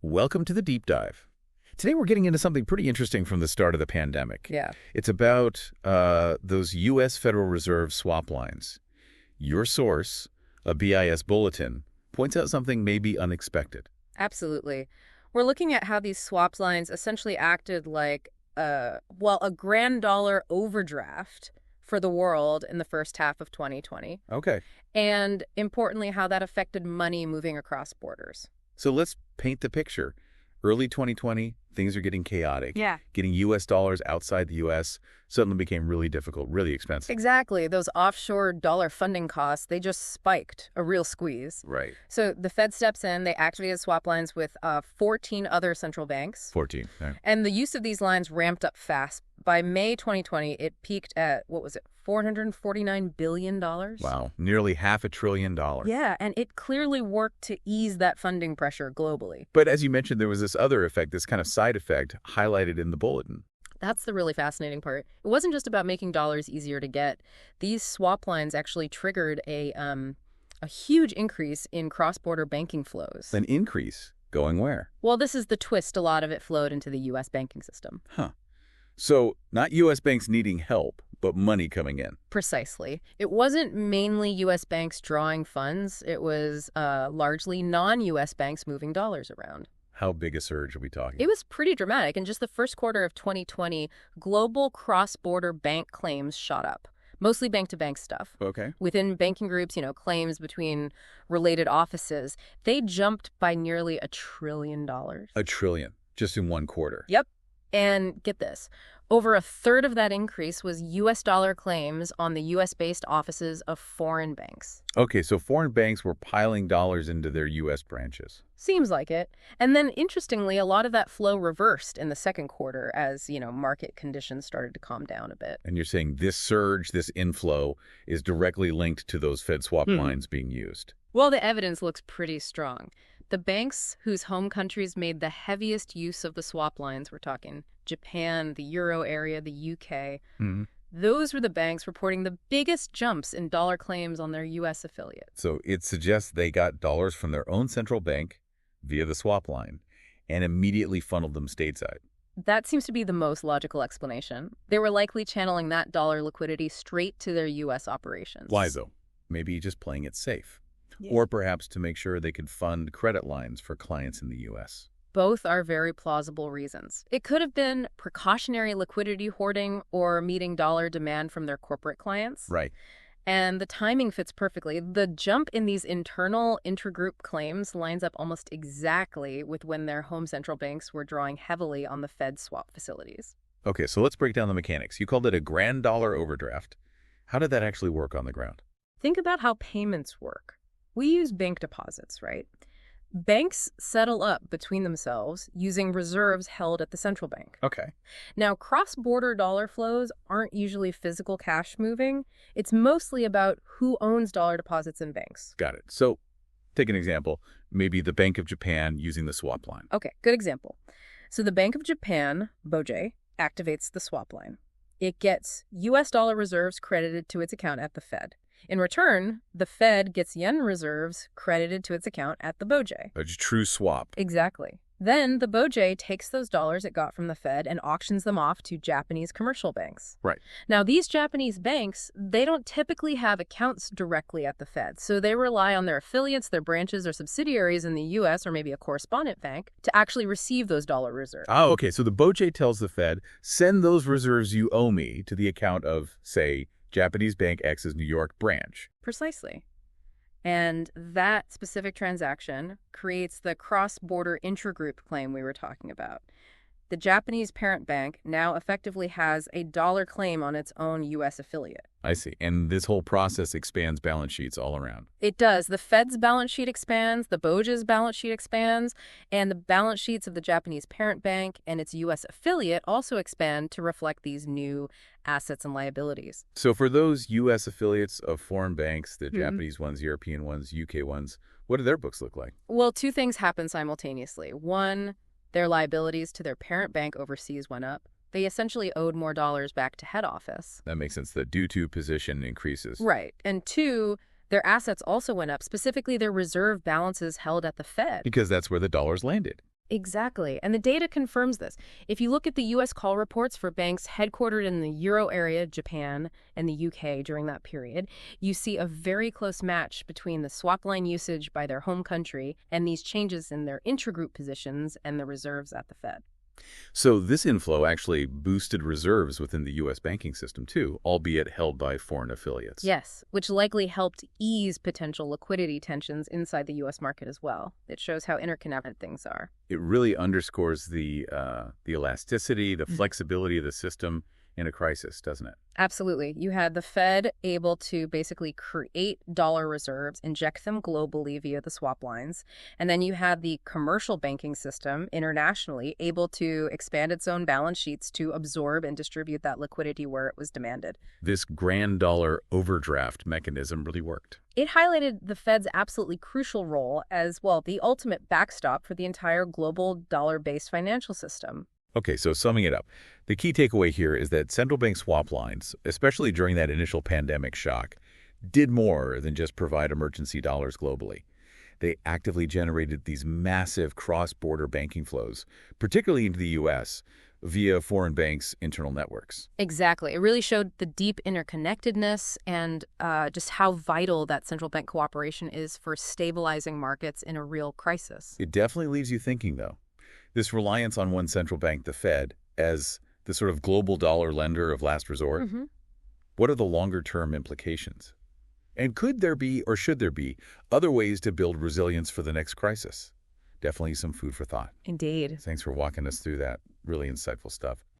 Welcome to the Deep Dive. Today we're getting into something pretty interesting from the start of the pandemic. Yeah. It's about those U.S. Federal Reserve swap lines. Your source, a BIS bulletin, points out something maybe unexpected. Absolutely. We're looking at how these swap lines essentially acted like, a grand dollar overdraft for the world in the first half of 2020. Okay. And importantly, how that affected money moving across borders. So let's paint the picture. Early 2020, things are getting chaotic. Yeah. Getting U.S. dollars outside the U.S. suddenly became really difficult, really expensive. Exactly. Those offshore dollar funding costs, they just spiked, a real squeeze. Right. So the Fed steps in, they activated swap lines with 14 other central banks. 14. Yeah. And the use of these lines ramped up fast. By May 2020, it peaked at, $449 billion? Wow. Nearly $500 billion. Yeah, and it clearly worked to ease that funding pressure globally. But as you mentioned, there was this other effect, this kind of side effect highlighted in the bulletin. That's the really fascinating part. It wasn't just about making dollars easier to get. These swap lines actually triggered a huge increase in cross-border banking flows. An increase going where? Well, this is the twist. A lot of it flowed into the U.S. banking system. Huh. So not U.S. banks needing help, but money coming in. Precisely. It wasn't mainly U.S. banks drawing funds. It was largely non-U.S. banks moving dollars around. How big a surge are we talking? It was pretty dramatic. In just the first quarter of 2020, global cross-border bank claims shot up. Mostly bank-to-bank stuff. Okay. Within banking groups, claims between related offices, they jumped by nearly $1 trillion. $1 trillion, just in one quarter. Yep. And get this, over a third of that increase was U.S. dollar claims on the U.S.-based offices of foreign banks. Okay, so foreign banks were piling dollars into their U.S. branches. Seems like it. And then, interestingly, a lot of that flow reversed in the second quarter as, market conditions started to calm down a bit. And you're saying this surge, this inflow, is directly linked to those Fed swap lines being used? Well, the evidence looks pretty strong. The banks whose home countries made the heaviest use of the swap lines, we're talking Japan, the Euro area, the UK, those were the banks reporting the biggest jumps in dollar claims on their U.S. affiliates. So it suggests they got dollars from their own central bank via the swap line and immediately funneled them stateside. That seems to be the most logical explanation. They were likely channeling that dollar liquidity straight to their U.S. operations. Why, though? Maybe just playing it safe. Yeah. Or perhaps to make sure they could fund credit lines for clients in the U.S. Both are very plausible reasons. It could have been precautionary liquidity hoarding or meeting dollar demand from their corporate clients. Right. And the timing fits perfectly. The jump in these internal intergroup claims lines up almost exactly with when their home central banks were drawing heavily on the Fed swap facilities. Okay, so let's break down the mechanics. You called it a grand dollar overdraft. How did that actually work on the ground? Think about how payments work. We use bank deposits, right? Banks settle up between themselves using reserves held at the central bank. Okay. Now, cross-border dollar flows aren't usually physical cash moving. It's mostly about who owns dollar deposits in banks. Got it. So take an example, maybe the Bank of Japan using the swap line. Okay, good example. So the Bank of Japan, BOJ, activates the swap line. It gets U.S. dollar reserves credited to its account at the Fed. In return, the Fed gets yen reserves credited to its account at the BOJ. A true swap. Exactly. Then the BOJ takes those dollars it got from the Fed and auctions them off to Japanese commercial banks. Right. Now, these Japanese banks, they don't typically have accounts directly at the Fed, so they rely on their affiliates, their branches, or subsidiaries in the U.S. or maybe a correspondent bank to actually receive those dollar reserves. Oh, okay. So the BOJ tells the Fed, send those reserves you owe me to the account of, say, Japanese Bank X's New York branch. Precisely. And that specific transaction creates the cross-border intragroup claim we were talking about. The Japanese parent bank now effectively has a dollar claim on its own U.S. affiliate. I see. And this whole process expands balance sheets all around. It does. The Fed's balance sheet expands, the BOJ's balance sheet expands, and the balance sheets of the Japanese parent bank and its U.S. affiliate also expand to reflect these new assets and liabilities. So for those U.S. affiliates of foreign banks, the Japanese ones, European ones, UK ones, what do their books look like? Well, two things happen simultaneously. One, their liabilities to their parent bank overseas went up. They essentially owed more dollars back to head office. That makes sense. The due-to position increases. Right. And two, their assets also went up, specifically their reserve balances held at the Fed. Because that's where the dollars landed. Exactly. And the data confirms this. If you look at the U.S. call reports for banks headquartered in the Euro area, Japan, and the U.K. during that period, you see a very close match between the swap line usage by their home country and these changes in their intragroup positions and the reserves at the Fed. So this inflow actually boosted reserves within the U.S. banking system too, albeit held by foreign affiliates. Yes, which likely helped ease potential liquidity tensions inside the U.S. market as well. It shows how interconnected things are. It really underscores the elasticity, the flexibility of the system in a crisis, doesn't it? Absolutely. You had the Fed able to basically create dollar reserves, inject them globally via the swap lines. And then you had the commercial banking system internationally able to expand its own balance sheets to absorb and distribute that liquidity where it was demanded. This grand dollar overdraft mechanism really worked. It highlighted the Fed's absolutely crucial role as, well, the ultimate backstop for the entire global dollar-based financial system. Okay, so summing it up, the key takeaway here is that central bank swap lines, especially during that initial pandemic shock, did more than just provide emergency dollars globally. They actively generated these massive cross-border banking flows, particularly into the U.S., via foreign banks' internal networks. Exactly. It really showed the deep interconnectedness and just how vital that central bank cooperation is for stabilizing markets in a real crisis. It definitely leaves you thinking, though. This reliance on one central bank, the Fed, as the sort of global dollar lender of last resort, what are the longer-term implications? And could there be, or should there be, other ways to build resilience for the next crisis? Definitely some food for thought. Indeed. Thanks for walking us through that really insightful stuff.